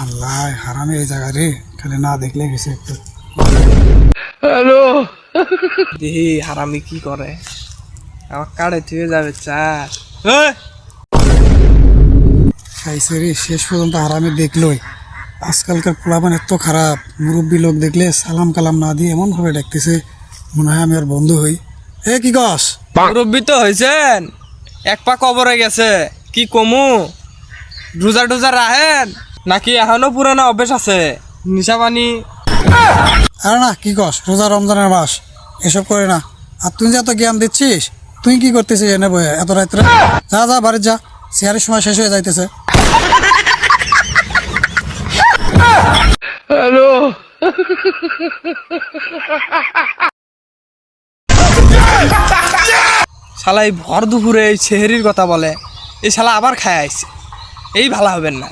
আল্লাহ হারামে এই জায়গা রে, খালি না দেখলে গেছে একটু। হ্যালো, দেখি হারামি কি করে, আমার কাড়ে থেকে যাবে চার। খাইছে রে, শেষ পর্যন্ত হারামে দেখলোই। আজকালকার পোলাপান এত খারাপ, মুরব্বী লোক দেখলে সালাম কালাম না দিয়ে এমন ভাবে ডাকতেছে, মনে হয় আমি আর বন্ধু হই। এ কি কস? মুরব্বী তো হয়েছেন, এক পা কবরে গেছে, কি কমু? রোজা টোজা রাহেন নাকি এখনো পুরানো অভ্যেস আছে নিশা পানি? আরে না, কি কস, রোজা রমজানের মাস, এসব করে না। আর তুই যে এত জ্ঞান দিচ্ছিস, তুই কি করতেছিস এনে বয়ে এত রাত্রে? যা যা বাড়ি যা, চেয়ারের সময় শেষ হয়ে যাইতেছে। হ্যালো, শালা এই ভর দুপুরে এই সেহেরির কথা বলে, এই শালা আবার খায় আইছে, এই ভালো হবেন না।